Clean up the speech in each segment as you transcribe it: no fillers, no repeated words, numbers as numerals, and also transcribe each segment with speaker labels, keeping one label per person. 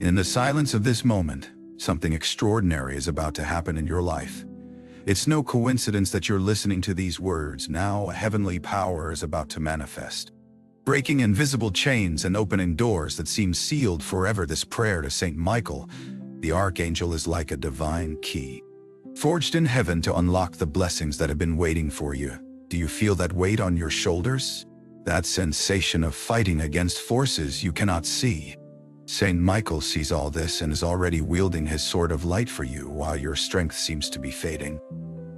Speaker 1: In the silence of this moment, something extraordinary is about to happen in your life. It's no coincidence that you're listening to these words. Now a heavenly power is about to manifest, breaking invisible chains and opening doors that seem sealed forever. This prayer to Saint Michael, the Archangel, is like a divine key, forged in heaven to unlock the blessings that have been waiting for you. Do you feel that weight on your shoulders? That sensation of fighting against forces you cannot see? Saint Michael sees all this and is already wielding his sword of light for you while your strength seems to be fading.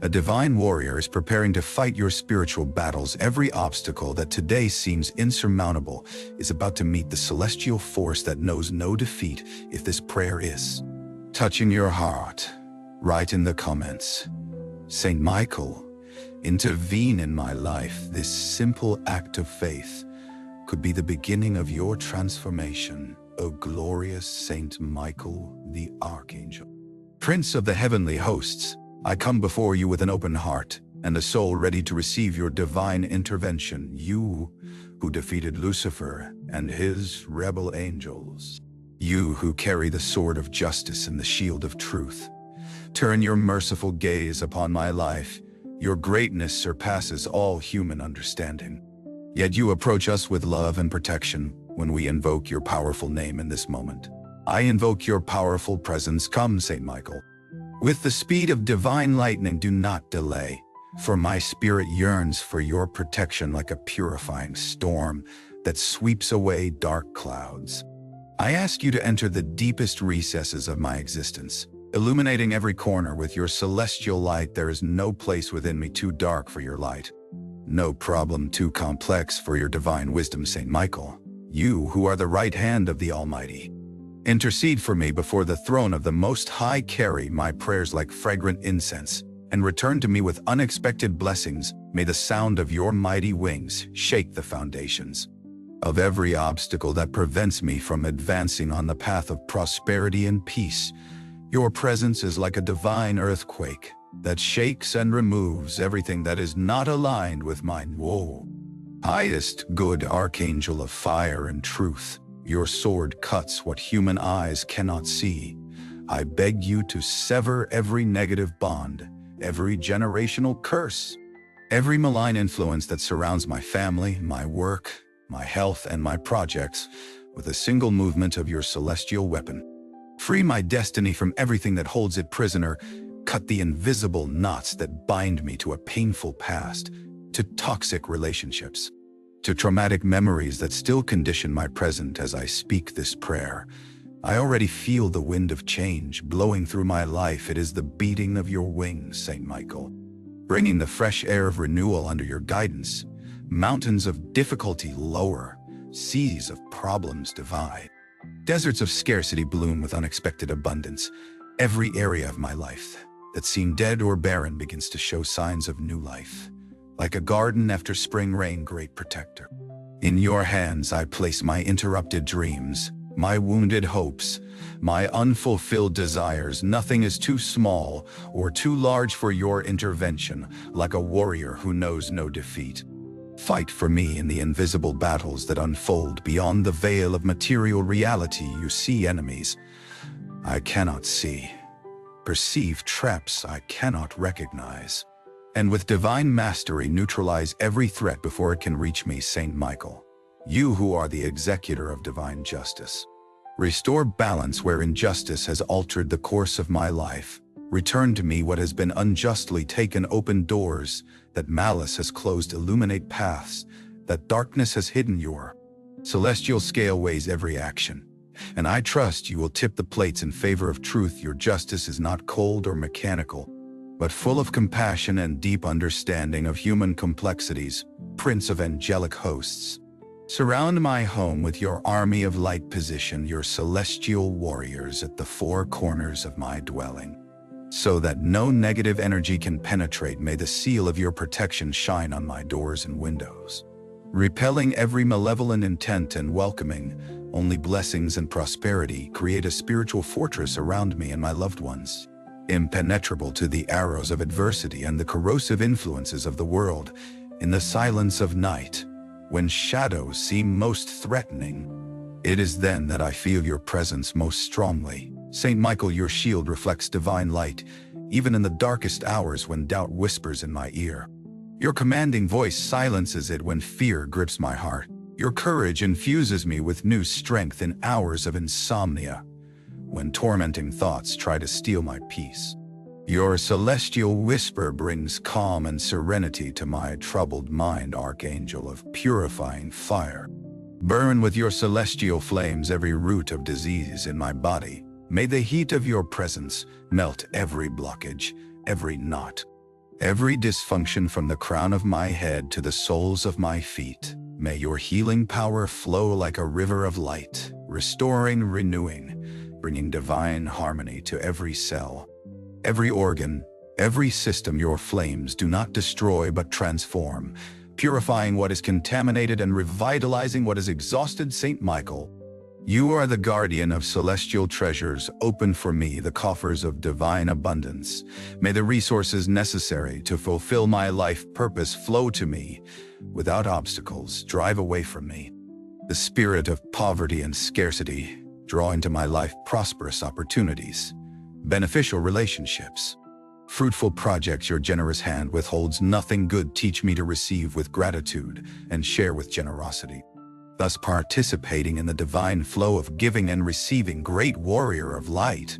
Speaker 1: A divine warrior is preparing to fight your spiritual battles. Every obstacle that today seems insurmountable is about to meet the celestial force that knows no defeat. If this prayer is touching your heart, write in the comments, "Saint Michael, intervene in my life." This simple act of faith could be the beginning of your transformation. O glorious Saint Michael, the Archangel, Prince of the heavenly hosts, I come before you with an open heart and a soul ready to receive your divine intervention. You who defeated Lucifer and his rebel angels, you who carry the sword of justice and the shield of truth, turn your merciful gaze upon my life. Your greatness surpasses all human understanding. Yet you approach us with love and protection when we invoke your powerful name in this moment. I invoke your powerful presence. Come, Saint Michael. With the speed of divine lightning, do not delay, for my spirit yearns for your protection like a purifying storm that sweeps away dark clouds. I ask you to enter the deepest recesses of my existence, illuminating every corner with your celestial light. There is no place within me too dark for your light, no problem too complex for your divine wisdom. Saint Michael, you who are the right hand of the Almighty, intercede for me before the throne of the Most High. Carry my prayers like fragrant incense and return to me with unexpected blessings. May the sound of your mighty wings shake the foundations of every obstacle that prevents me from advancing on the path of prosperity and peace. Your presence is like a divine earthquake that shakes and removes everything that is not aligned with mine. Whoa. Highest good Archangel of fire and truth, your sword cuts what human eyes cannot see. I beg you to sever every negative bond, every generational curse, every malign influence that surrounds my family, my work, my health, and my projects with a single movement of your celestial weapon. Free my destiny from everything that holds it prisoner. Cut the invisible knots that bind me to a painful past, to toxic relationships, to traumatic memories that still condition my present. As I speak this prayer, I already feel the wind of change blowing through my life. It is the beating of your wings, Saint Michael, bringing the fresh air of renewal under your guidance. Mountains of difficulty lower, seas of problems divide, deserts of scarcity bloom with unexpected abundance. Every area of my life that seemed dead or barren begins to show signs of new life. Like a garden after spring rain, great protector, in your hands I place my interrupted dreams, my wounded hopes, my unfulfilled desires. Nothing is too small or too large for your intervention. Like a warrior who knows no defeat, fight for me in the invisible battles that unfold beyond the veil of material reality. You see enemies I cannot see, perceive traps I cannot recognize, and with divine mastery neutralize every threat before it can reach me. Saint Michael, you who are the executor of divine justice, restore balance where injustice has altered the course of my life. Return to me what has been unjustly taken. Open doors that malice has closed. Illuminate paths that darkness has hidden. Your celestial scale weighs every action, and I trust you will tip the plates in favor of truth. Your justice is not cold or mechanical, but full of compassion and deep understanding of human complexities. Prince of angelic hosts, surround my home with your army of light. Position your celestial warriors at the four corners of my dwelling, so that no negative energy can penetrate. May the seal of your protection shine on my doors and windows, repelling every malevolent intent and welcoming only blessings and prosperity. Create a spiritual fortress around me and my loved ones, impenetrable to the arrows of adversity and the corrosive influences of the world. In the silence of night, when shadows seem most threatening, It is then that I feel your presence most strongly. Saint Michael, your shield reflects divine light, even in the darkest hours when doubt whispers in my ear. Your commanding voice silences it when fear grips my heart. Your courage infuses me with new strength in hours of insomnia, when tormenting thoughts try to steal my peace. Your celestial whisper brings calm and serenity to my troubled mind, Archangel of purifying fire. Burn with your celestial flames every root of disease in my body. May the heat of your presence melt every blockage, every knot, every dysfunction from the crown of my head to the soles of my feet. May your healing power flow like a river of light, restoring, renewing, bringing divine harmony to every cell, every organ, every system. Your flames do not destroy but transform, purifying what is contaminated and revitalizing what is exhausted. Saint Michael, you are the guardian of celestial treasures. Open for me the coffers of divine abundance. May the resources necessary to fulfill my life purpose flow to me without obstacles. Drive away from me the spirit of poverty and scarcity. Draw into my life prosperous opportunities, beneficial relationships, fruitful projects. Your generous hand withholds nothing good. Teach me to receive with gratitude and share with generosity, thus participating in the divine flow of giving and receiving. Great warrior of light,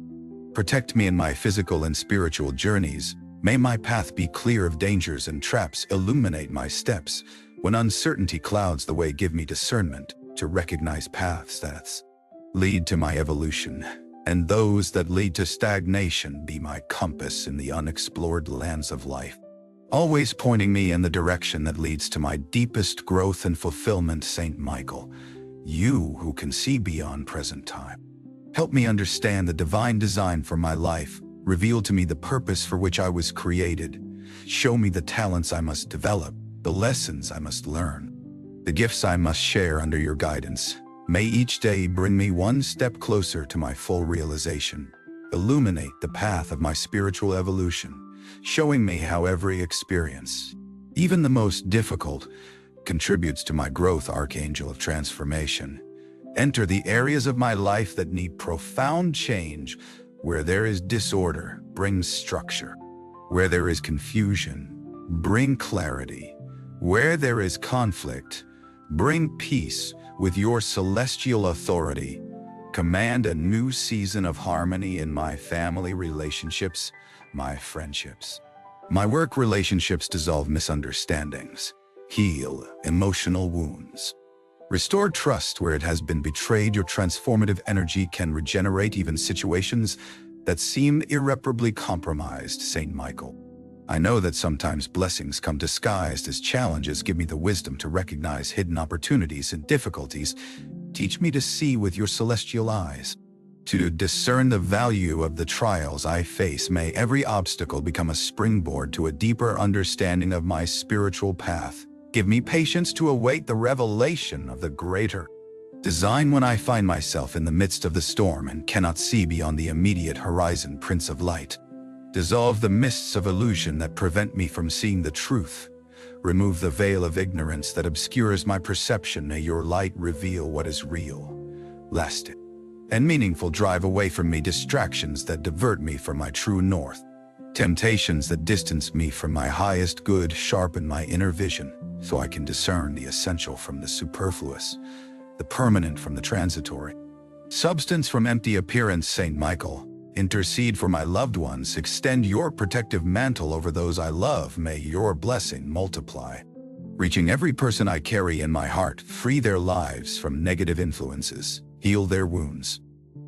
Speaker 1: protect me in my physical and spiritual journeys. May my path be clear of dangers and traps. Illuminate my steps when uncertainty clouds the way. Give me discernment to recognize paths that lead to my evolution, and those that lead to stagnation. Be my compass in the unexplored lands of life, always pointing me in the direction that leads to my deepest growth and fulfillment. Saint Michael, you who can see beyond present time, help me understand the divine design for my life. Reveal to me the purpose for which I was created. Show me the talents I must develop, the lessons I must learn, the gifts I must share under your guidance. May each day bring me one step closer to my full realization. Illuminate the path of my spiritual evolution, showing me how every experience, even the most difficult, contributes to my growth. Archangel of transformation, enter the areas of my life that need profound change. Where there is disorder, bring structure. Where there is confusion, bring clarity. Where there is conflict, bring peace. With your celestial authority, command a new season of harmony in my family relationships, my friendships, my work relationships. Dissolve misunderstandings, heal emotional wounds, restore trust where it has been betrayed. Your transformative energy can regenerate even situations that seem irreparably compromised. Saint Michael, I know that sometimes blessings come disguised as challenges. Give me the wisdom to recognize hidden opportunities and difficulties. Teach me to see with your celestial eyes, to discern the value of the trials I face. May every obstacle become a springboard to a deeper understanding of my spiritual path. Give me patience to await the revelation of the greater design when I find myself in the midst of the storm and cannot see beyond the immediate horizon. Prince of Light, dissolve the mists of illusion that prevent me from seeing the truth. Remove the veil of ignorance that obscures my perception. May your light reveal what is real, lasting, and meaningful. Drive away from me distractions that divert me from my true north, temptations that distance me from my highest good. Sharpen my inner vision so I can discern the essential from the superfluous, the permanent from the transitory, substance from empty appearance. Saint Michael, intercede for my loved ones. Extend your protective mantle over those I love. May your blessing multiply, reaching every person I carry in my heart. Free their lives from negative influences, heal their wounds,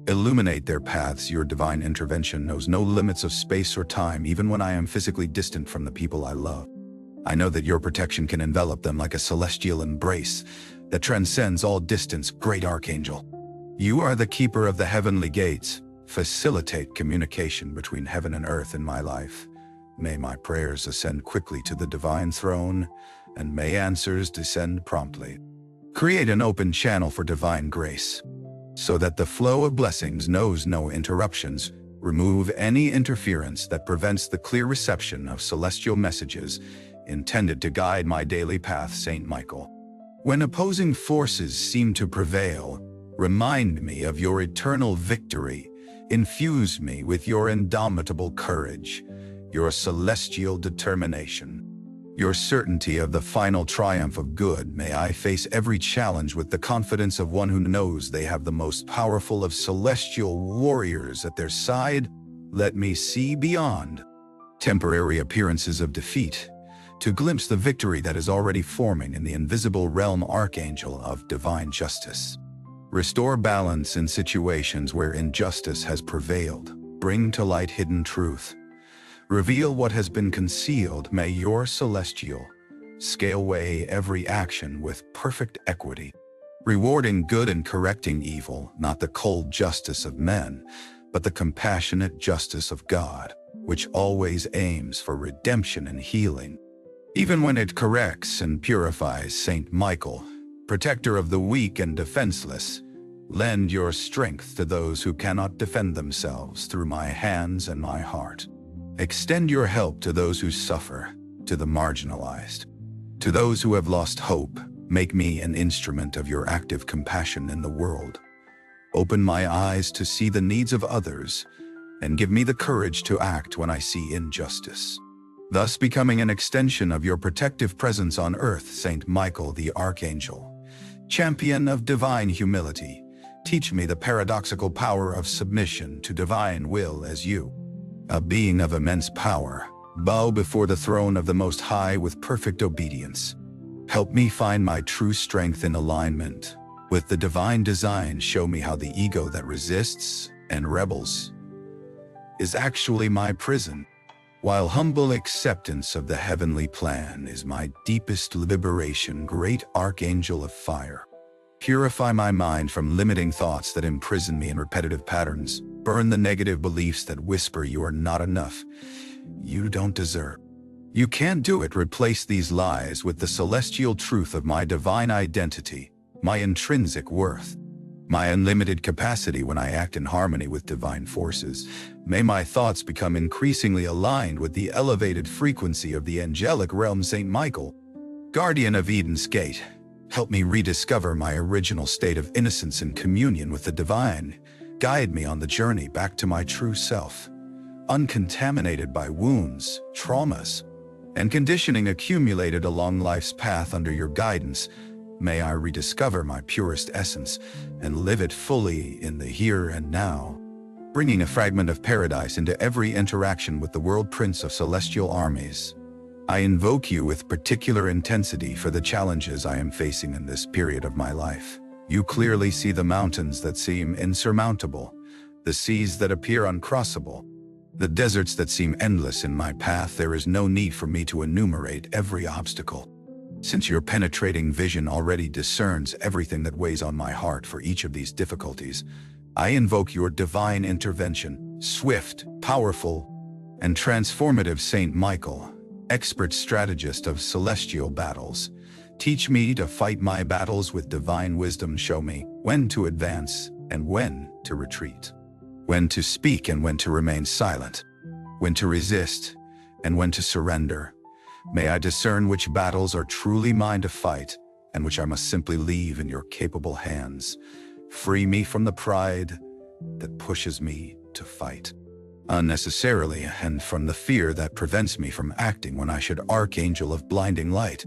Speaker 1: illuminate their paths. Your divine intervention knows no limits of space or time. Even when I am physically distant from the people I love, I know that your protection can envelop them like a celestial embrace that transcends all distance. Great Archangel, you are the keeper of the heavenly gates. Facilitate communication between heaven and earth in my life. May my prayers ascend quickly to the divine throne, and may answers descend promptly. Create an open channel for divine grace, so that the flow of blessings knows no interruptions. Remove any interference that prevents the clear reception of celestial messages intended to guide my daily path. Saint Michael, when opposing forces seem to prevail, Remind me of your eternal victory. Infuse me with your indomitable courage, your celestial determination, your certainty of the final triumph of good. May I face every challenge with the confidence of one who knows they have the most powerful of celestial warriors at their side. Let me see beyond temporary appearances of defeat to glimpse the victory that is already forming in the invisible realm. Archangel of divine justice, restore balance in situations where injustice has prevailed. Bring to light hidden truth. Reveal what has been concealed. May your celestial scale weigh every action with perfect equity, rewarding good and correcting evil, not the cold justice of men, but the compassionate justice of God, which always aims for redemption and healing, even when it corrects and purifies. Saint Michael, protector of the weak and defenseless, lend your strength to those who cannot defend themselves through my hands and my heart. Extend your help to those who suffer, to the marginalized, to those who have lost hope. Make me an instrument of your active compassion in the world. Open my eyes to see the needs of others, and give me the courage to act when I see injustice, thus becoming an extension of your protective presence on earth. Saint Michael the Archangel, champion of divine humility, teach me the paradoxical power of submission to divine will. As you, a being of immense power, bow before the throne of the Most High with perfect obedience. Help me find my true strength in alignment with the divine design. Show me how the ego that resists and rebels is actually my prison, while humble acceptance of the heavenly plan is my deepest liberation. Great Archangel of fire, purify my mind from limiting thoughts that imprison me in repetitive patterns. Burn the negative beliefs that whisper you are not enough, you don't deserve, you can't do it. Replace these lies with the celestial truth of my divine identity, my intrinsic worth, my unlimited capacity. When I act in harmony with divine forces, may my thoughts become increasingly aligned with the elevated frequency of the angelic realm. Saint Michael, guardian of Eden's gate, help me rediscover my original state of innocence and communion with the divine. Guide me on the journey back to my true self, uncontaminated by wounds, traumas, and conditioning accumulated along life's path. Under your guidance, may I rediscover my purest essence and live it fully in the here and now, bringing a fragment of paradise into every interaction with the world. Prince of celestial armies, I invoke you with particular intensity for the challenges I am facing in this period of my life. You clearly see the mountains that seem insurmountable, the seas that appear uncrossable, the deserts that seem endless in my path. There is no need for me to enumerate every obstacle, since your penetrating vision already discerns everything that weighs on my heart. For each of these difficulties, I invoke your divine intervention, swift, powerful, and transformative. Saint Michael, expert strategist of celestial battles, teach me to fight my battles with divine wisdom. Show me when to advance and when to retreat, when to speak and when to remain silent, when to resist and when to surrender. May I discern which battles are truly mine to fight and which I must simply leave in your capable hands. Free me from the pride that pushes me to fight unnecessarily, and from the fear that prevents me from acting when I should. Archangel of blinding light,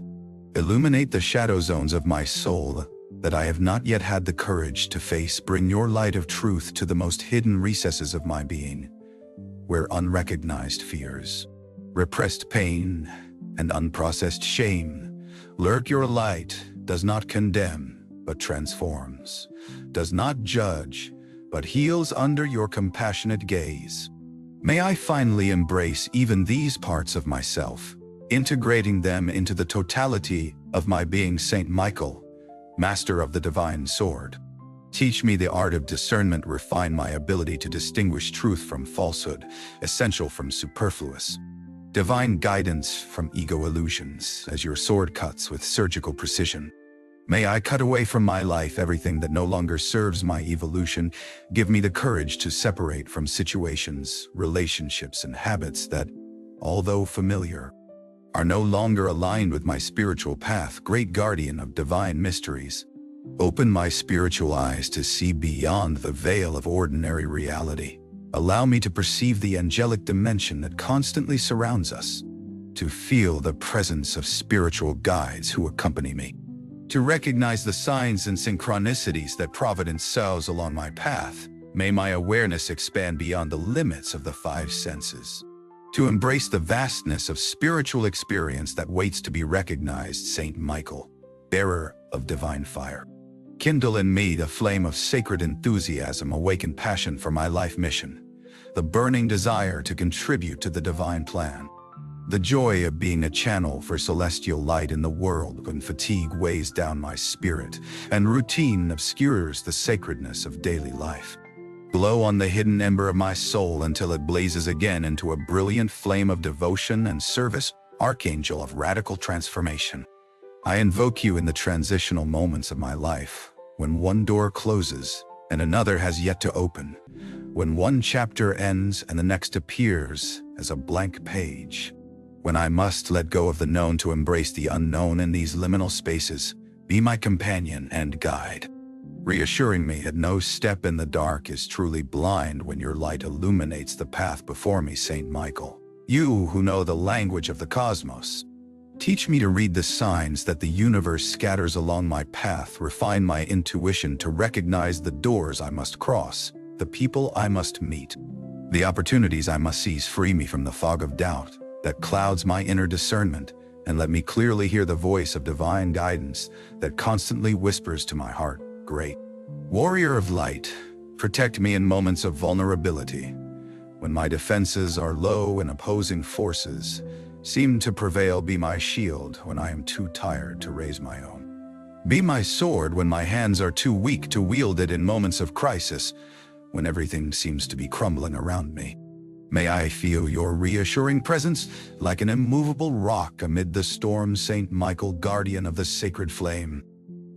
Speaker 1: illuminate the shadow zones of my soul that I have not yet had the courage to face. Bring your light of truth to the most hidden recesses of my being, where unrecognized fears, repressed pain, and unprocessed shame lurk. Your light does not condemn, but transforms, does not judge, but heals under your compassionate gaze. May I finally embrace even these parts of myself, integrating them into the totality of my being. Saint Michael, master of the divine sword, teach me the art of discernment. Refine my ability to distinguish truth from falsehood, essential from superfluous, divine guidance from ego illusions. As your sword cuts with surgical precision, may I cut away from my life everything that no longer serves my evolution. Give me the courage to separate from situations, relationships, and habits that, although familiar, are no longer aligned with my spiritual path. Great guardian of divine mysteries, Open my spiritual eyes to see beyond the veil of ordinary reality. Allow me to perceive the angelic dimension that constantly surrounds us, to feel the presence of spiritual guides who accompany me, to recognize the signs and synchronicities that Providence sows along my path. May my awareness expand beyond the limits of the five senses, to embrace the vastness of spiritual experience that waits to be recognized. Saint Michael, bearer of divine fire, kindle in me the flame of sacred enthusiasm, awaken passion for my life mission, the burning desire to contribute to the divine plan, the joy of being a channel for celestial light in the world when fatigue weighs down my spirit and routine obscures the sacredness of daily life. Glow on the hidden ember of my soul until it blazes again into a brilliant flame of devotion and service. Archangel of radical transformation, I invoke you in the transitional moments of my life, when one door closes and another has yet to open, when one chapter ends and the next appears as a blank page, when I must let go of the known to embrace the unknown in these liminal spaces. Be my companion and guide, reassuring me that no step in the dark is truly blind when your light illuminates the path before me. Saint Michael, you who know the language of the cosmos, teach me to read the signs that the universe scatters along my path. Refine my intuition to recognize the doors I must cross, the people I must meet, the opportunities I must seize. Free me from the fog of doubt that clouds my inner discernment, and let me clearly hear the voice of divine guidance that constantly whispers to my heart. Great warrior of light, protect me in moments of vulnerability, when my defenses are low and opposing forces seem to prevail. Be my shield when I am too tired to raise my own. Be my sword when my hands are too weak to wield it in moments of crisis, when everything seems to be crumbling around me. May I feel your reassuring presence like an immovable rock amid the storm. Saint Michael, guardian of the sacred flame,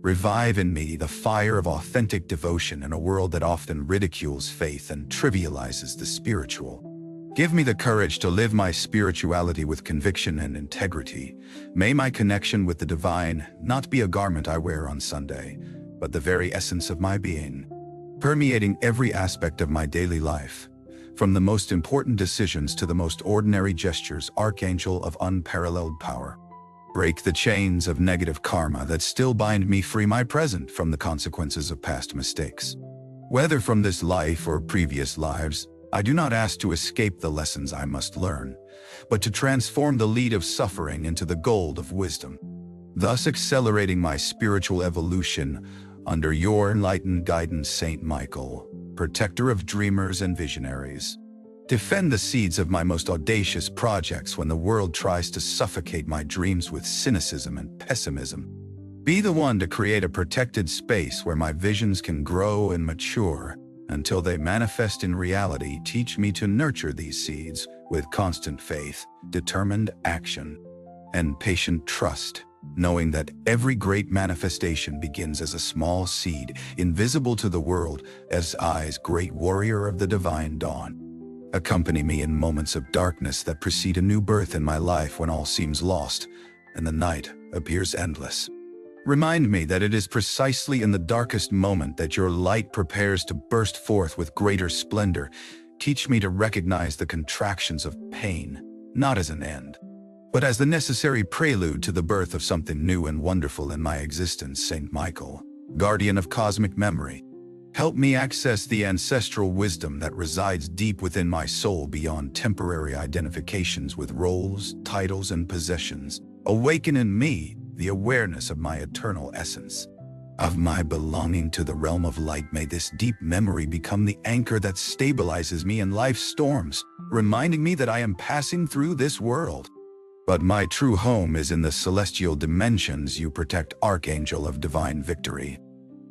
Speaker 1: revive in me the fire of authentic devotion in a world that often ridicules faith and trivializes the spiritual. Give me the courage to live my spirituality with conviction and integrity. May my connection with the divine not be a garment I wear on Sunday, but the very essence of my being, permeating every aspect of my daily life, from the most important decisions to the most ordinary gestures. Archangel of unparalleled power, break the chains of negative karma that still bind me. Free my present from the consequences of past mistakes, whether from this life or previous lives. I do not ask to escape the lessons I must learn, but to transform the lead of suffering into the gold of wisdom, thus accelerating my spiritual evolution under your enlightened guidance. Saint Michael, protector of dreamers and visionaries, defend the seeds of my most audacious projects when the world tries to suffocate my dreams with cynicism and pessimism. Be the one to create a protected space where my visions can grow and mature until they manifest in reality. Teach me to nurture these seeds with constant faith, determined action, and patient trust, knowing that every great manifestation begins as a small seed, invisible to the world as eyes. Great warrior of the divine dawn, accompany me in moments of darkness that precede a new birth in my life, when all seems lost and the night appears endless. Remind me that it is precisely in the darkest moment that your light prepares to burst forth with greater splendor. Teach me to recognize the contractions of pain, not as an end, but as the necessary prelude to the birth of something new and wonderful in my existence. Saint Michael, guardian of cosmic memory, help me access the ancestral wisdom that resides deep within my soul beyond temporary identifications with roles, titles, and possessions. Awaken in me the awareness of my eternal essence, of my belonging to the realm of light. May this deep memory become the anchor that stabilizes me in life's storms, reminding me that I am passing through this world, but my true home is in the celestial dimensions. You protect, Archangel of divine victory.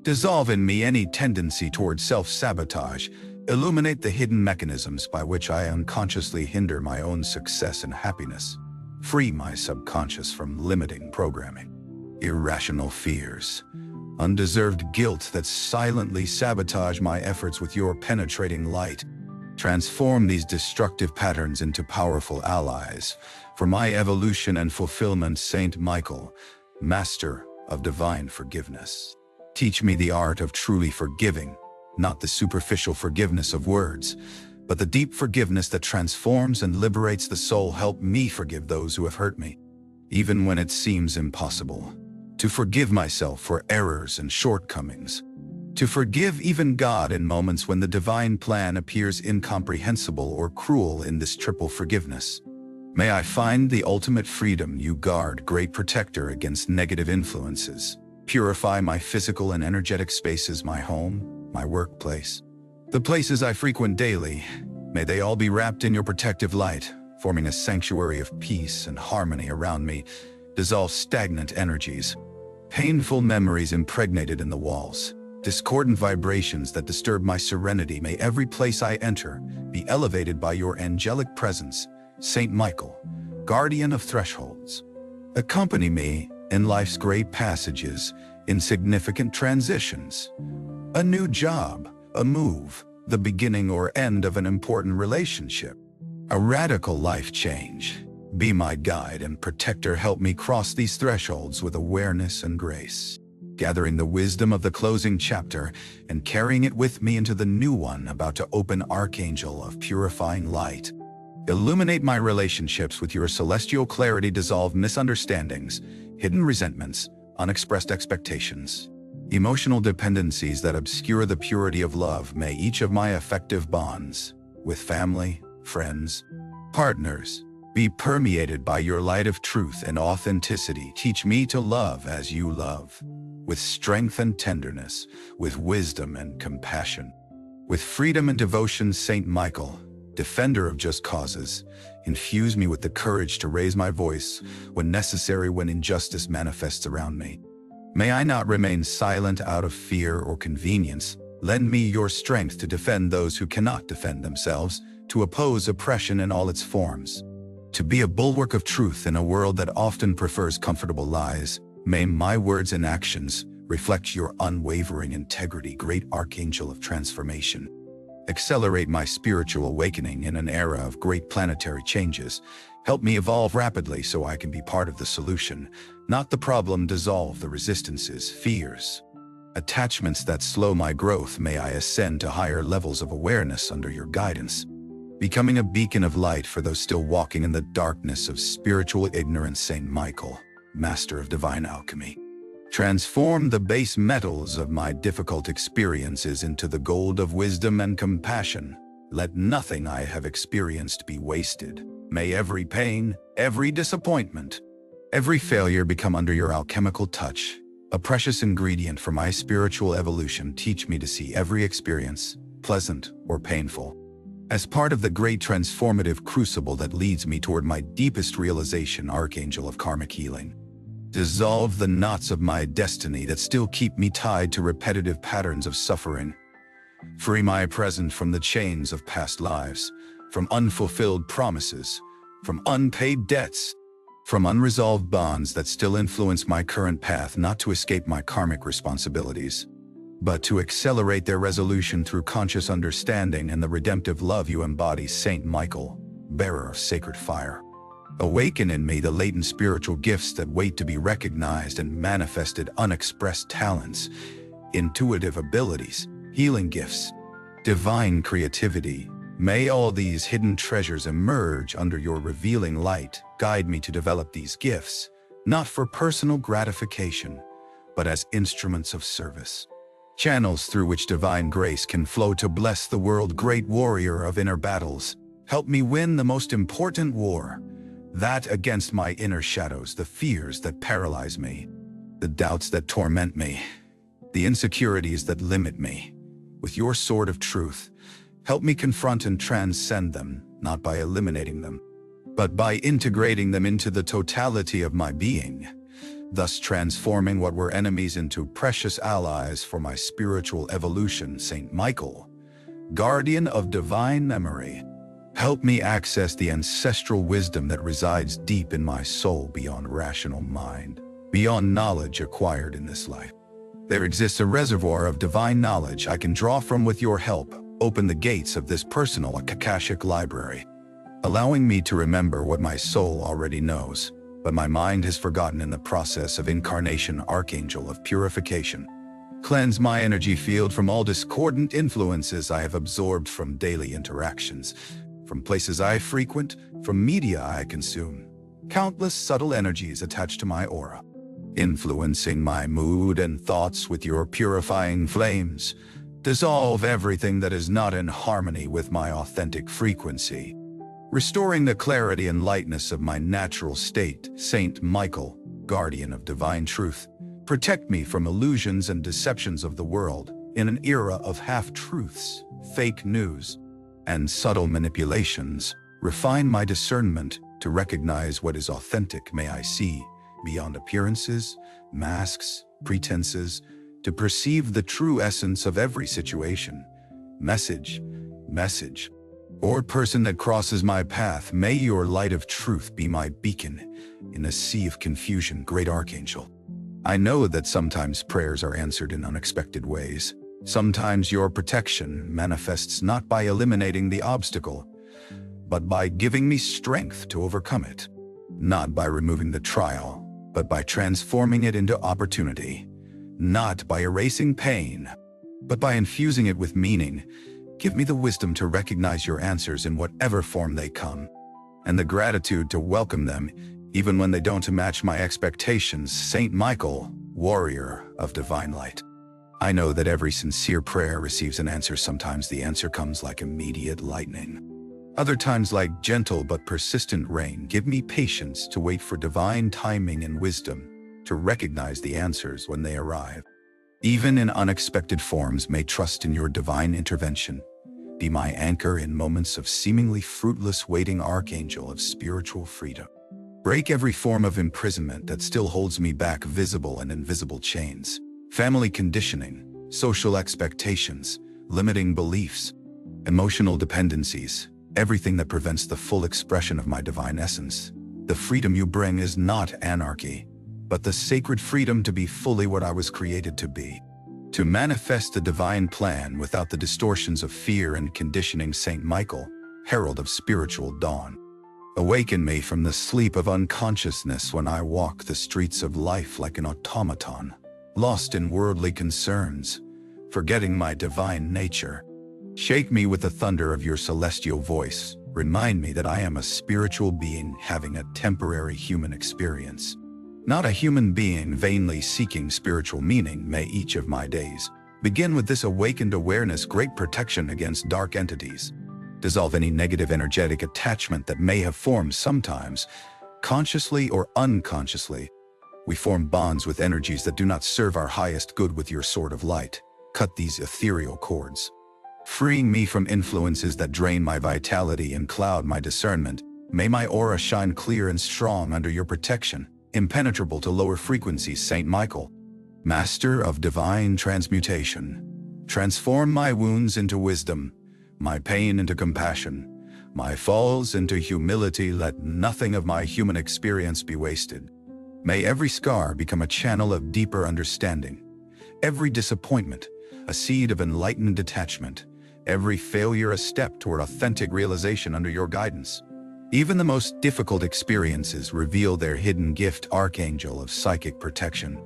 Speaker 1: Dissolve in me any tendency toward self-sabotage. Illuminate the hidden mechanisms by which I unconsciously hinder my own success and happiness. Free my subconscious from limiting programming, irrational fears, undeserved guilt that silently sabotage my efforts with your penetrating light. Transform these destructive patterns into powerful allies for my evolution and fulfillment. Saint Michael, master of divine forgiveness, Teach me the art of truly forgiving, not the superficial forgiveness of words, but the deep forgiveness that transforms and liberates the soul. Help me forgive those who have hurt me, even when it seems impossible. To forgive myself for errors and shortcomings. To forgive even God in moments when the divine plan appears incomprehensible or cruel. In this triple forgiveness, may I find the ultimate freedom. You guard, great protector, against negative influences. Purify my physical and energetic spaces, my home, my workplace, the places I frequent daily. May they all be wrapped in your protective light, forming a sanctuary of peace and harmony around me. Dissolve stagnant energies, painful memories impregnated in the walls, discordant vibrations that disturb my serenity. May every place I enter be elevated by your angelic presence. Saint Michael, guardian of thresholds, accompany me in life's great passages, in significant transitions. A new job, a move, the beginning or end of an important relationship, a radical life change. Be my guide and protector. Help me cross these thresholds with awareness and grace, gathering the wisdom of the closing chapter and carrying it with me into the new one about to open. Archangel of purifying light, illuminate my relationships with your celestial clarity. Dissolve misunderstandings, hidden resentments, unexpressed expectations, emotional dependencies that obscure the purity of love. May each of my affective bonds with family, friends, partners be permeated by your light of truth and authenticity. Teach me to love as you love, with strength and tenderness, with wisdom and compassion, with freedom and devotion. Saint Michael, defender of just causes, infuse me with the courage to raise my voice when necessary, when injustice manifests around me. May I not remain silent out of fear or convenience. Lend me your strength to defend those who cannot defend themselves, to oppose oppression in all its forms, to be a bulwark of truth in a world that often prefers comfortable lies. May my words and actions reflect your unwavering integrity. Great Archangel of transformation, accelerate my spiritual awakening in an era of great planetary changes. Help me evolve rapidly so I can be part of the solution, not the problem. Dissolve the resistances, fears, attachments that slow my growth. May I ascend to higher levels of awareness under your guidance, becoming a beacon of light for those still walking in the darkness of spiritual ignorance. Saint Michael, master of divine alchemy, transform the base metals of my difficult experiences into the gold of wisdom and compassion. Let nothing I have experienced be wasted. May every pain, every disappointment, every failure become under your alchemical touch, a precious ingredient for my spiritual evolution. Teach me to see every experience, pleasant or painful, as part of the great transformative crucible that leads me toward my deepest realization. Archangel of karmic healing, dissolve the knots of my destiny that still keep me tied to repetitive patterns of suffering. Free my present from the chains of past lives, from unfulfilled promises, from unpaid debts, from unresolved bonds that still influence my current path. Not to escape my karmic responsibilities, but to accelerate their resolution through conscious understanding and the redemptive love you embody. Saint Michael, bearer of sacred fire, awaken in me the latent spiritual gifts that wait to be recognized and manifested. Unexpressed talents, intuitive abilities, healing gifts, divine creativity. May all these hidden treasures emerge under your revealing light. Guide me to develop these gifts, not for personal gratification, but as instruments of service, channels through which divine grace can flow to bless the world. Great warrior of inner battles, help me win the most important war, that against my inner shadows, the fears that paralyze me, the doubts that torment me, the insecurities that limit me. With your sword of truth, help me confront and transcend them, not by eliminating them, but by integrating them into the totality of my being, thus transforming what were enemies into precious allies for my spiritual evolution. Saint Michael, guardian of divine memory, help me access the ancestral wisdom that resides deep in my soul, beyond rational mind, beyond knowledge acquired in this life. There exists a reservoir of divine knowledge I can draw from. With your help, open the gates of this personal Akashic library, allowing me to remember what my soul already knows, but my mind has forgotten in the process of incarnation. Archangel of purification, Cleanse my energy field from all discordant influences I have absorbed from daily interactions, from places I frequent, from media I consume. Countless subtle energies attached to my aura, influencing my mood and thoughts with your purifying flames. Dissolve everything that is not in harmony with my authentic frequency, restoring the clarity and lightness of my natural state. Saint Michael, guardian of divine truth, protect me from illusions and deceptions of the world. In an era of half-truths, fake news, and subtle manipulations, refine my discernment to recognize what is authentic. May I see beyond appearances, masks, pretenses, to perceive the true essence of every situation, message, or person that crosses my path. May your light of truth be my beacon in a sea of confusion. Great Archangel, I know that sometimes prayers are answered in unexpected ways. Sometimes your protection manifests not by eliminating the obstacle, but by giving me strength to overcome it. Not by removing the trial, but by transforming it into opportunity. Not by erasing pain, but by infusing it with meaning. Give me the wisdom to recognize your answers in whatever form they come, and the gratitude to welcome them, even when they don't match my expectations. Saint Michael, warrior of divine light, I know that every sincere prayer receives an answer. Sometimes the answer comes like immediate lightning, other times like gentle but persistent rain. Give me patience to wait for divine timing and wisdom to recognize the answers when they arrive. Even in unexpected forms, may trust in your divine intervention. Be my anchor in moments of seemingly fruitless waiting. Archangel of spiritual freedom, break every form of imprisonment that still holds me back. Visible and invisible chains, family conditioning, social expectations, limiting beliefs, emotional dependencies, everything that prevents the full expression of my divine essence. The freedom you bring is not anarchy, but the sacred freedom to be fully what I was created to be, to manifest the divine plan without the distortions of fear and conditioning. Saint Michael, herald of spiritual dawn, awaken me from the sleep of unconsciousness when I walk the streets of life like an automaton, lost in worldly concerns, forgetting my divine nature. Shake me with the thunder of your celestial voice. Remind me that I am a spiritual being having a temporary human experience, not a human being vainly seeking spiritual meaning. May each of my days begin with this awakened awareness. Great protection against dark entities. Dissolve any negative energetic attachment that may have formed. Sometimes, consciously or unconsciously, we form bonds with energies that do not serve our highest good. With your sword of light, cut these ethereal cords, freeing me from influences that drain my vitality and cloud my discernment. May my aura shine clear and strong under your protection, impenetrable to lower frequencies. Saint Michael, master of divine transmutation, transform my wounds into wisdom, my pain into compassion, my falls into humility. Let nothing of my human experience be wasted. May every scar become a channel of deeper understanding, every disappointment a seed of enlightened detachment, every failure a step toward authentic realization under your guidance. Even the most difficult experiences reveal their hidden gift. Archangel of psychic protection,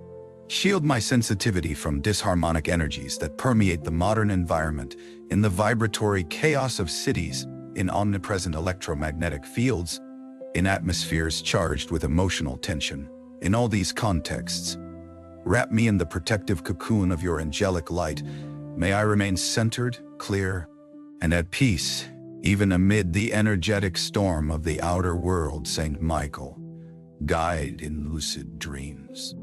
Speaker 1: shield my sensitivity from disharmonic energies that permeate the modern environment. In the vibratory chaos of cities, in omnipresent electromagnetic fields, in atmospheres charged with emotional tension. In all these contexts, wrap me in the protective cocoon of your angelic light. May I remain centered, clear, and at peace, even amid the energetic storm of the outer world. Saint Michael, guide in lucid dreams,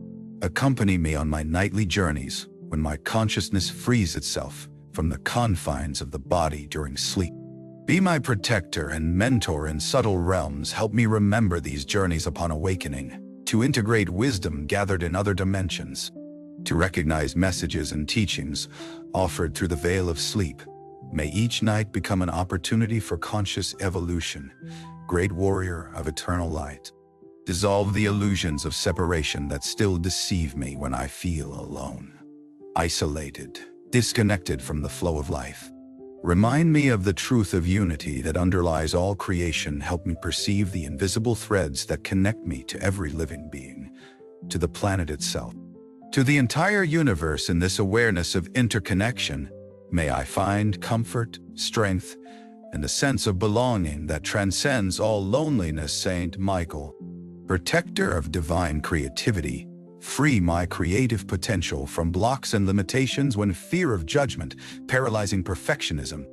Speaker 1: accompany me on my nightly journeys when my consciousness frees itself from the confines of the body during sleep. Be my protector and mentor in subtle realms. Help me remember these journeys upon awakening, to integrate wisdom gathered in other dimensions, to recognize messages and teachings offered through the veil of sleep. May each night become an opportunity for conscious evolution. Great warrior of eternal light, dissolve the illusions of separation that still deceive me when I feel alone, isolated, disconnected from the flow of life. Remind me of the truth of unity that underlies all creation. Help me perceive the invisible threads that connect me to every living being, to the planet itself, To the entire universe in this awareness of interconnection, may I find comfort, strength, and a sense of belonging that transcends all loneliness, Saint Michael. Protector of divine creativity, free my creative potential from blocks and limitations when fear of judgment, paralyzing perfectionism,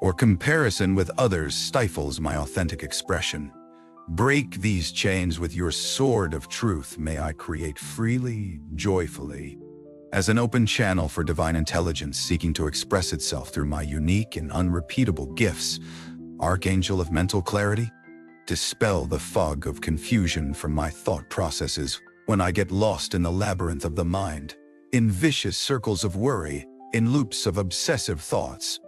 Speaker 1: or comparison with others stifles my authentic expression. Break these chains with your sword of truth. May I create freely, joyfully, as an open channel for divine intelligence seeking to express itself through my unique and unrepeatable gifts. Archangel of mental clarity, dispel the fog of confusion from my thought processes when I get lost in the labyrinth of the mind, in vicious circles of worry, in loops of obsessive thoughts.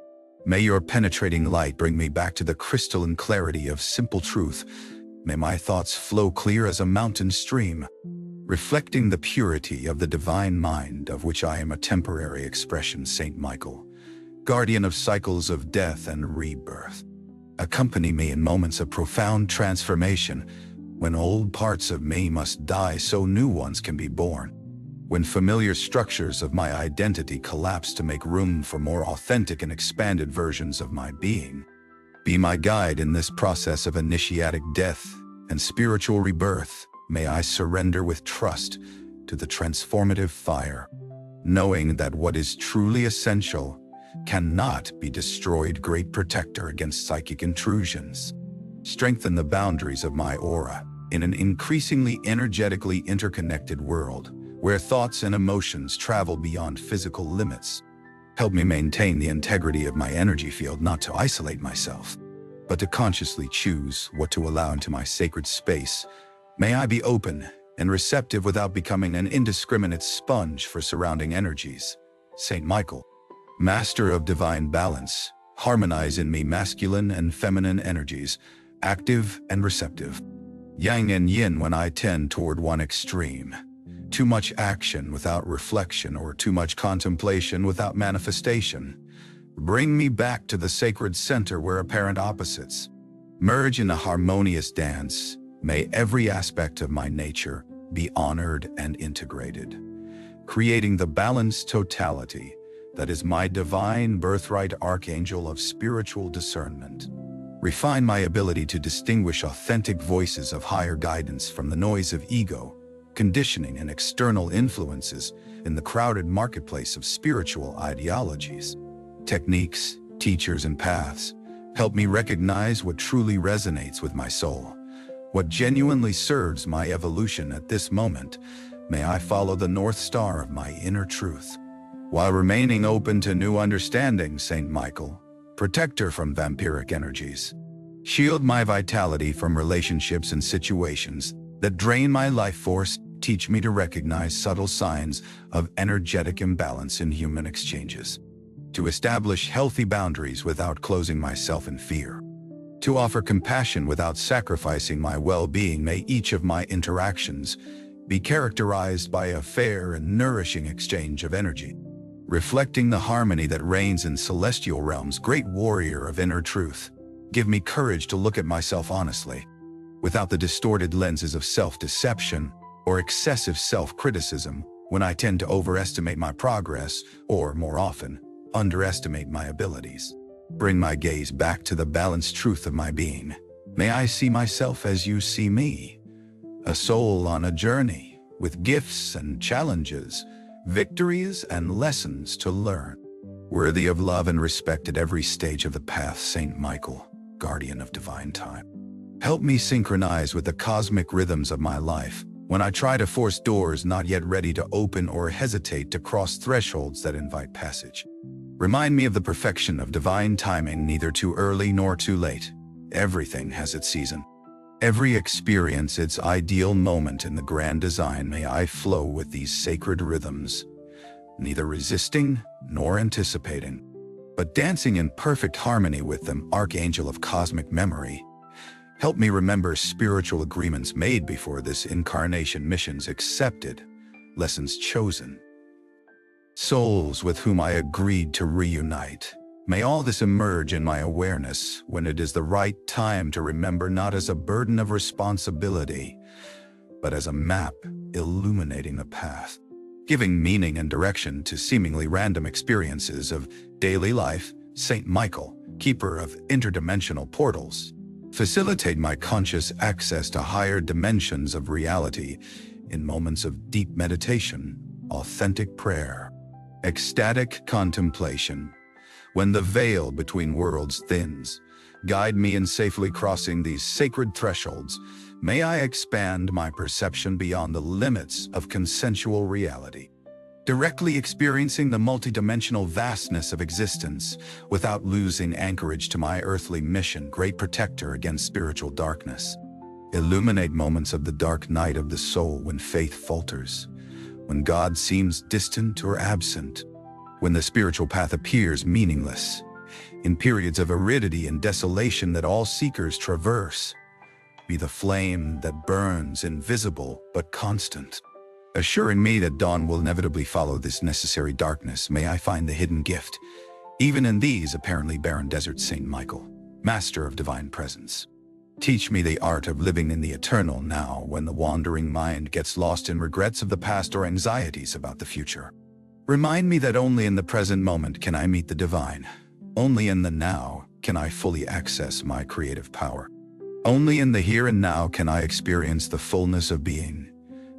Speaker 1: May your penetrating light bring me back to the crystalline clarity of simple truth. May my thoughts flow clear as a mountain stream, reflecting the purity of the divine mind of which I am a temporary expression. Saint Michael, guardian of cycles of death and rebirth, accompany me in moments of profound transformation, when old parts of me must die so new ones can be born, when familiar structures of my identity collapse to make room for more authentic and expanded versions of my being. Be my guide in this process of initiatic death and spiritual rebirth. May I surrender with trust to the transformative fire, knowing that what is truly essential cannot be destroyed. Great protector against psychic intrusions, strengthen the boundaries of my aura in an increasingly energetically interconnected world where thoughts and emotions travel beyond physical limits. Help me maintain the integrity of my energy field, not to isolate myself, but to consciously choose what to allow into my sacred space. May I be open and receptive without becoming an indiscriminate sponge for surrounding energies. Saint Michael, master of divine balance, harmonize in me masculine and feminine energies, active and receptive, yang and yin when I tend toward one extreme. Too much action without reflection, or too much contemplation without manifestation. Bring me back to the sacred center where apparent opposites merge in a harmonious dance. May every aspect of my nature be honored and integrated, creating the balanced totality that is my divine birthright. Archangel of spiritual discernment, refine my ability to distinguish authentic voices of higher guidance from the noise of ego, conditioning, and external influences in the crowded marketplace of spiritual ideologies. Techniques, teachers, and paths help me recognize what truly resonates with my soul, what genuinely serves my evolution at this moment. May I follow the North Star of my inner truth, while remaining open to new understanding. Saint Michael, protector from vampiric energies, shield my vitality from relationships and situations that drain my life force. Teach me to recognize subtle signs of energetic imbalance in human exchanges, to establish healthy boundaries without closing myself in fear, to offer compassion without sacrificing my well-being. May each of my interactions be characterized by a fair and nourishing exchange of energy, reflecting the harmony that reigns in celestial realms. Great warrior of inner truth, give me courage to look at myself honestly, without the distorted lenses of self-deception or excessive self-criticism, when I tend to overestimate my progress, or more often, underestimate my abilities. Bring my gaze back to the balanced truth of my being. May I see myself as you see me, a soul on a journey, with gifts and challenges, victories and lessons to learn, worthy of love and respect at every stage of the path. Saint Michael, guardian of divine time, help me synchronize with the cosmic rhythms of my life when I try to force doors not yet ready to open, or hesitate to cross thresholds that invite passage. Remind me of the perfection of divine timing, neither too early nor too late. Everything has its season, every experience its ideal moment in the grand design. May I flow with these sacred rhythms, neither resisting nor anticipating, but dancing in perfect harmony with them. Archangel of cosmic memory, help me remember spiritual agreements made before this incarnation, missions accepted, lessons chosen, souls with whom I agreed to reunite. May all this emerge in my awareness when it is the right time to remember, not as a burden of responsibility, but as a map illuminating the path. giving meaning and direction to seemingly random experiences of daily life. Saint Michael, keeper of interdimensional portals, facilitate my conscious access to higher dimensions of reality in moments of deep meditation, authentic prayer, ecstatic contemplation. When the veil between worlds thins, guide me in safely crossing these sacred thresholds. May I expand my perception beyond the limits of consensual reality, directly experiencing the multidimensional vastness of existence without losing anchorage to my earthly mission. Great protector against spiritual darkness, illuminate moments of the dark night of the soul when faith falters, when God seems distant or absent, when the spiritual path appears meaningless, in periods of aridity and desolation that all seekers traverse. Be the flame that burns, invisible but constant, assuring me that dawn will inevitably follow this necessary darkness. May I find the hidden gift, even in these apparently barren deserts. Saint Michael, master of divine presence, teach me the art of living in the eternal now when the wandering mind gets lost in regrets of the past or anxieties about the future. Remind me that only in the present moment can I meet the divine. Only in the now can I fully access my creative power. Only in the here and now can I experience the fullness of being.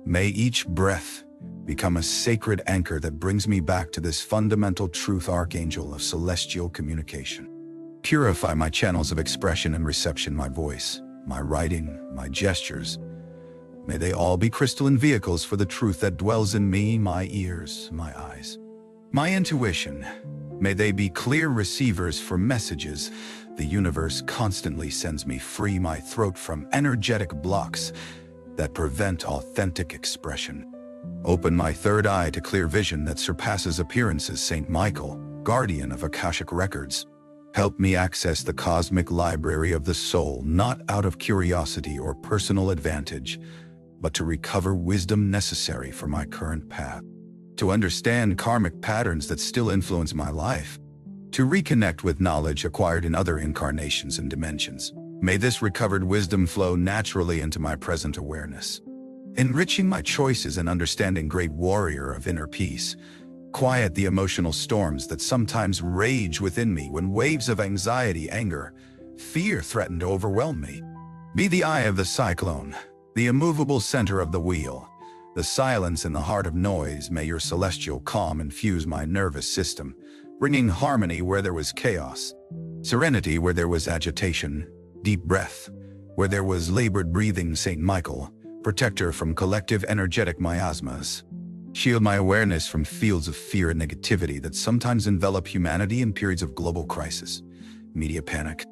Speaker 1: May each breath become a sacred anchor that brings me back to this fundamental truth. Archangel of celestial communication, purify my channels of expression and reception, my voice, my writing, my gestures. May they all be crystalline vehicles for the truth that dwells in me. My ears, my eyes, my intuition, may they be clear receivers for messages the universe constantly sends me. Free my throat from energetic blocks that prevent authentic expression. Open my third eye to clear vision that surpasses appearances. Saint Michael, guardian of Akashic records, help me access the cosmic library of the soul, not out of curiosity or personal advantage, but to recover wisdom necessary for my current path, to understand karmic patterns that still influence my life, to reconnect with knowledge acquired in other incarnations and dimensions. May this recovered wisdom flow naturally into my present awareness, enriching my choices and understanding. Great warrior of inner peace, quiet the emotional storms that sometimes rage within me when waves of anxiety, anger, fear threaten to overwhelm me. Be the eye of the cyclone, the immovable center of the wheel, the silence in the heart of noise. May your celestial calm infuse my nervous system, bringing harmony where there was chaos, serenity where there was agitation, deep breath where there was labored breathing. Saint Michael, protector from collective energetic miasmas, shield my awareness from fields of fear and negativity that sometimes envelop humanity in periods of global crisis, media panic,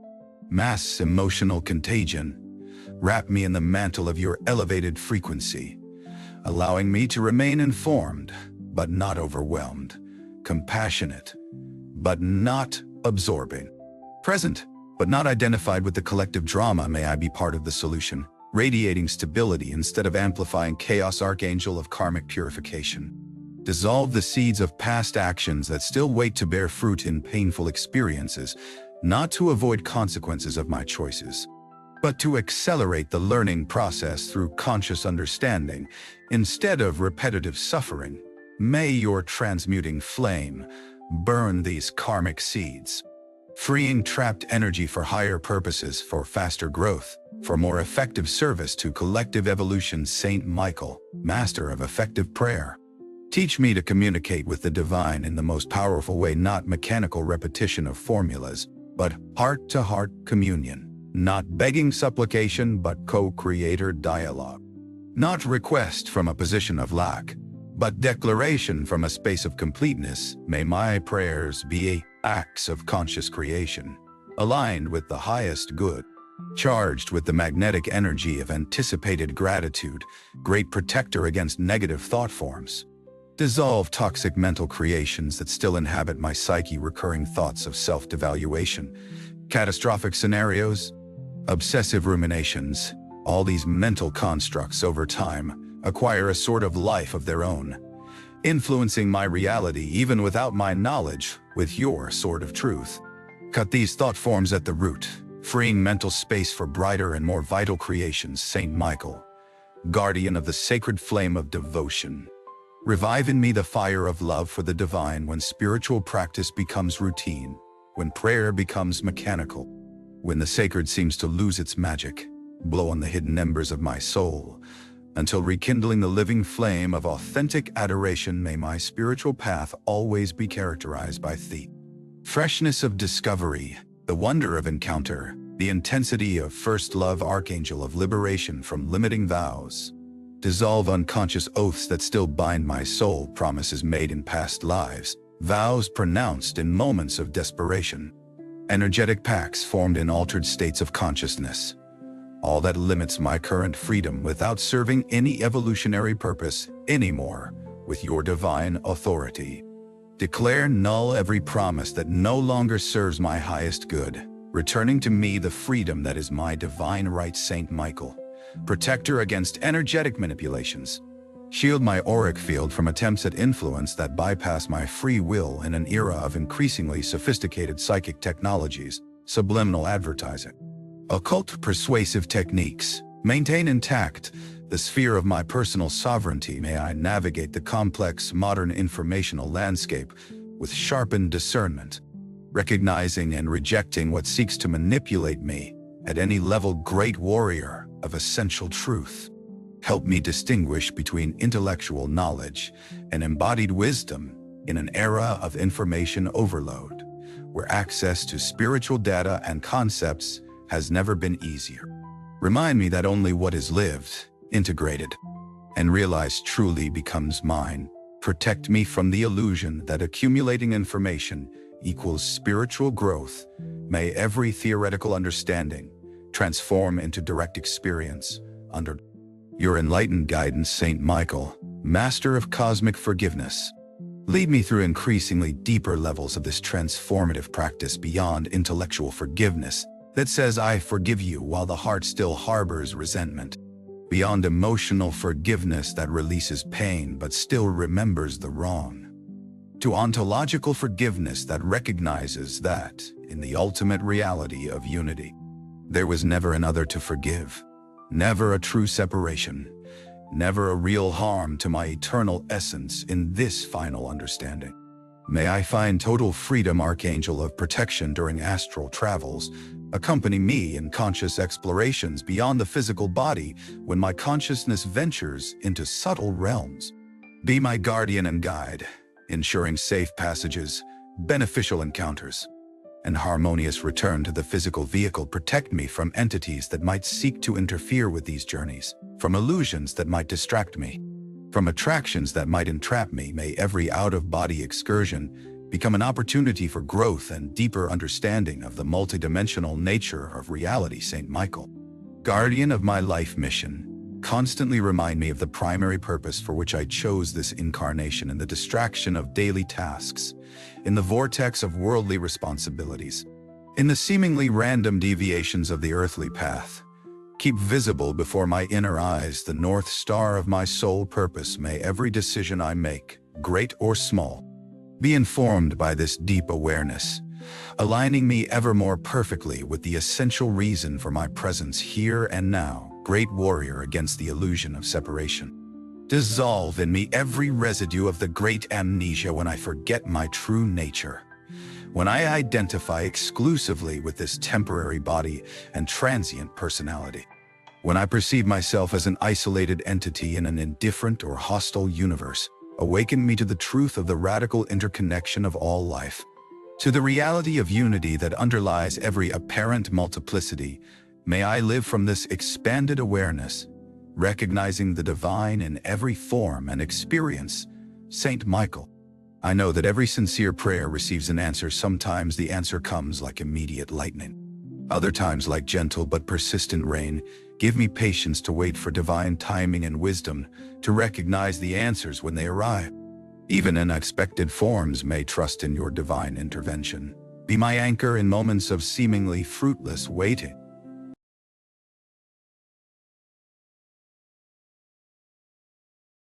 Speaker 1: mass emotional contagion. Wrap me in the mantle of your elevated frequency, allowing me to remain informed but not overwhelmed, compassionate but not absorbing, present but not identified with the collective drama. May I be part of the solution, radiating stability instead of amplifying chaos. Archangel of karmic purification, dissolve the seeds of past actions that still wait to bear fruit in painful experiences, not to avoid consequences of my choices, but to accelerate the learning process through conscious understanding instead of repetitive suffering. May your transmuting flame burn these karmic seeds, freeing trapped energy for higher purposes, for faster growth, for more effective service to collective evolution. Saint Michael, master of effective prayer, teach me to communicate with the divine in the most powerful way, not mechanical repetition of formulas, but heart-to-heart communion, not begging supplication, but co-creator dialogue, not request from a position of lack, but declaration from a space of completeness. May my prayers be acts of conscious creation, aligned with the highest good, charged with the magnetic energy of anticipated gratitude. Great protector against negative thought forms, dissolve toxic mental creations that still inhabit my psyche. Recurring thoughts of self-devaluation, catastrophic scenarios, obsessive ruminations. All these mental constructs over time acquire a sort of life of their own, influencing my reality even without my knowledge. With your sword of truth, cut these thought forms at the root, freeing mental space for brighter and more vital creations. Saint Michael, guardian of the sacred flame of devotion, Revive in me the fire of love for the divine when spiritual practice becomes routine, when prayer becomes mechanical, when the sacred seems to lose its magic. Blow on the hidden embers of my soul, until rekindling the living flame of authentic adoration, may my spiritual path always be characterized by the freshness of discovery, the wonder of encounter, the intensity of first love. Archangel of liberation from limiting vows. Dissolve unconscious oaths that still bind my soul, promises made in past lives, vows pronounced in moments of desperation, energetic pacts formed in altered states of consciousness. All that limits my current freedom without serving any evolutionary purpose anymore, with your divine authority. Declare null every promise that no longer serves my highest good, returning to me the freedom that is my divine right. Saint Michael, protector against energetic manipulations. Shield my auric field from attempts at influence that bypass my free will in an era of increasingly sophisticated psychic technologies, subliminal advertising, occult persuasive techniques. Maintain intact the sphere of my personal sovereignty. May I navigate the complex modern informational landscape with sharpened discernment, recognizing and rejecting what seeks to manipulate me at any level. Great warrior of essential truth, help me distinguish between intellectual knowledge and embodied wisdom in an era of information overload, where access to spiritual data and concepts has never been easier. Remind me that only what is lived, integrated, and realized truly becomes mine. Protect me from the illusion that accumulating information equals spiritual growth. May every theoretical understanding transform into direct experience under your enlightened guidance. Saint Michael, master of cosmic forgiveness, lead me through increasingly deeper levels of this transformative practice beyond intellectual forgiveness that says I forgive you while the heart still harbors resentment, beyond emotional forgiveness that releases pain but still remembers the wrong, to ontological forgiveness that recognizes that, in the ultimate reality of unity, there was never another to forgive, never a true separation, never a real harm to my eternal essence. In this final understanding, may I find total freedom. Archangel of protection during astral travels, accompany me in conscious explorations beyond the physical body when my consciousness ventures into subtle realms. Be my guardian and guide, ensuring safe passages, beneficial encounters, and harmonious return to the physical vehicle. Protect me from entities that might seek to interfere with these journeys, from illusions that might distract me, from attractions that might entrap me. May every out-of-body excursion become an opportunity for growth and deeper understanding of the multidimensional nature of reality. Saint Michael, guardian of my life mission, constantly remind me of the primary purpose for which I chose this incarnation in the distraction of daily tasks, in the vortex of worldly responsibilities, in the seemingly random deviations of the earthly path. Keep visible before my inner eyes the North Star of my soul purpose. May every decision I make, great or small, be informed by this deep awareness, aligning me ever more perfectly with the essential reason for my presence here and now. Great warrior against the illusion of separation, dissolve in me every residue of the great amnesia when I forget my true nature, when I identify exclusively with this temporary body and transient personality, when I perceive myself as an isolated entity in an indifferent or hostile universe. Awaken me to the truth of the radical interconnection of all life, to the reality of unity that underlies every apparent multiplicity. May I live from this expanded awareness, recognizing the divine in every form and experience. Saint Michael, I know that every sincere prayer receives an answer. Sometimes the answer comes like immediate lightning, other times like gentle but persistent rain. Give me patience to wait for divine timing and wisdom to recognize the answers when they arrive. Even unexpected forms may trust in your divine intervention. Be my anchor in moments of seemingly fruitless waiting,